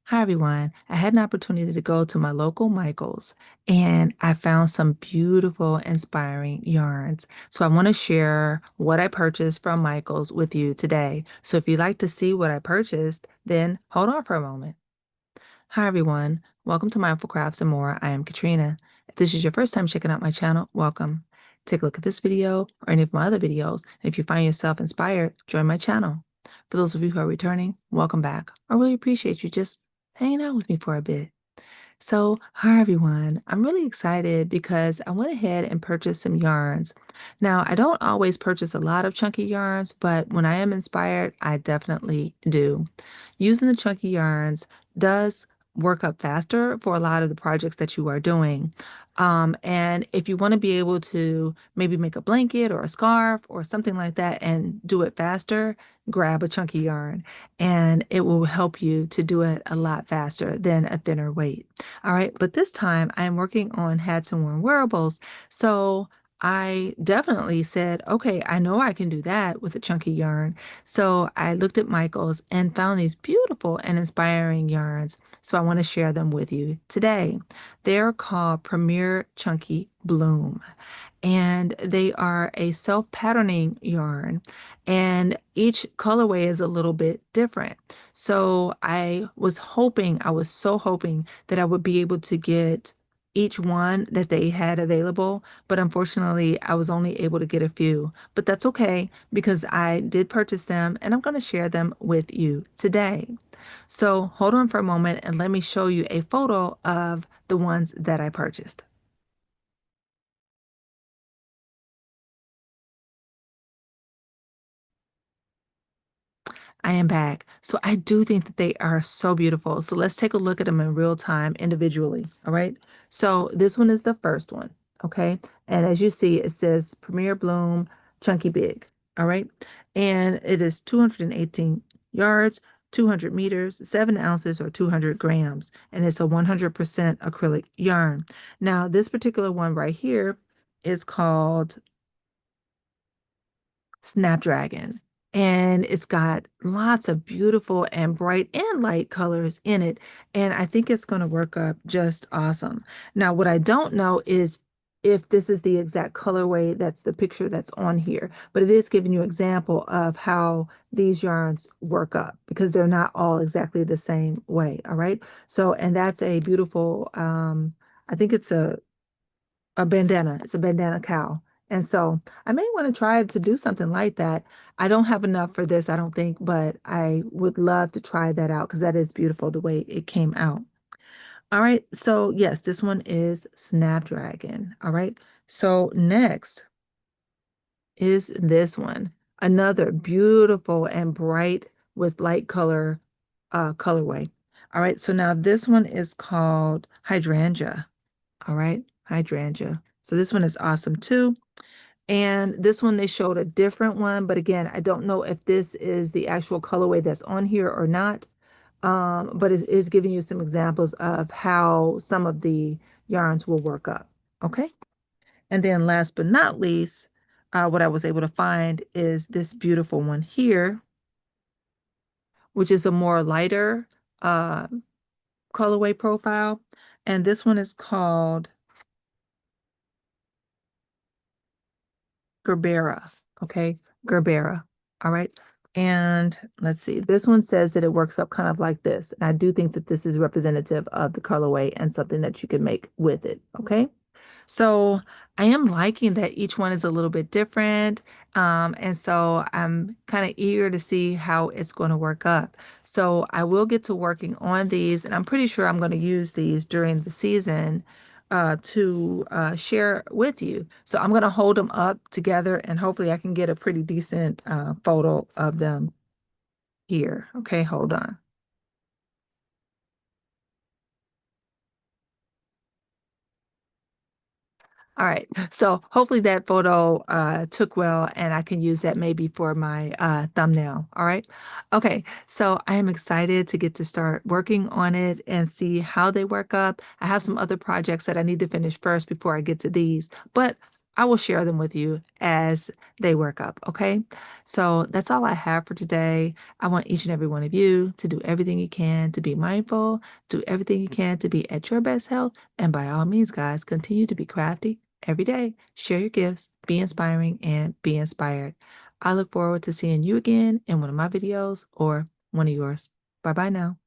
Hi, everyone. I had an opportunity to go to my local Michael's and I found some beautiful, inspiring yarns. So I want to share what I purchased from Michael's with you today. So if you'd like to see what I purchased, then hold on for a moment. Hi, everyone. Welcome to Mindful Crafts and More. I am Katrina. If this is your first time checking out my channel, welcome. Take a look at this video or any of my other videos. And if you find yourself inspired, join my channel. For those of you who are returning, welcome back. I really appreciate you just hanging out with me for a bit. So, hi everyone. I'm really excited because I went ahead and purchased some yarns. Now, I don't always purchase a lot of chunky yarns, but when I am inspired, I definitely do. Using the chunky yarns does work up faster for a lot of the projects that you are doing. And if you want to be able to maybe make a blanket or a scarf or something like that and do it faster, grab a chunky yarn and it will help you to do it a lot faster than a thinner weight. All right, but this time I'm working on hats and worn wearables. So I definitely said, okay, I know I can do that with a chunky yarn. So I looked at Michael's and found these beautiful and inspiring yarns. So I want to share them with you today. They're called Premier Chunky Bloom and they are a self-patterning yarn and each colorway is a little bit different. So I was so hoping that I would be able to get each one that they had available, but unfortunately I was only able to get a few. But that's okay because I did purchase them and I'm going to share them with you today. So hold on for a moment and let me show you a photo of the ones that I purchased. I am back. So I do think that they are so beautiful. So let's take a look at them in real time individually. All right. So this one is the first one. Okay. And as you see, it says Premier Bloom Chunky Big. All right. And it is 218 yards, 200 meters, 7 ounces, or 200 grams. And it's a 100% acrylic yarn. Now, this particular one right here is called Snapdragon. And it's got lots of beautiful and bright and light colors in it. And I think it's going to work up just awesome. Now, what I don't know is if this is the exact colorway that's the picture that's on here, but it is giving you an example of how these yarns work up because they're not all exactly the same way. All right. So, and that's a beautiful, I think it's a bandana. It's a bandana cow. And so I may want to try to do something like that. I don't have enough for this, I don't think, but I would love to try that out because that is beautiful the way it came out. All right. So yes, this one is Snapdragon. All right. So next is this one. Another beautiful and bright with light color colorway. All right. So now this one is called Hydrangea. All right, hydrangea. So this one is awesome too. And this one they showed a different one, but again, I don't know if this is the actual colorway that's on here or not. But it is giving you some examples of how some of the yarns will work up. Okay. And then last but not least, what I was able to find is this beautiful one here, which is a more lighter uh, colorway profile. And this one is called Gerbera. Okay, Gerbera. All right. And let's see, this one says that it works up kind of like this. And I do think that this is representative of the colorway and something that you can make with it. Okay. So I am liking that each one is a little bit different. And so I'm kind of eager to see how it's going to work up. So I will get to working on these, and I'm pretty sure I'm going to use these during the season to share with you. So I'm going to hold them up together, and hopefully I can get a pretty decent photo of them here. Okay, hold on. All right. So hopefully that photo took well and I can use that maybe for my thumbnail. All right. Okay. So I am excited to get to start working on it and see how they work up. I have some other projects that I need to finish first before I get to these, but I will share them with you as they work up, okay? So that's all I have for today. I want each and every one of you to do everything you can to be mindful, do everything you can to be at your best health, and by all means, guys, continue to be crafty every day. Share your gifts, be inspiring, and be inspired. I look forward to seeing you again in one of my videos or one of yours. Bye bye now.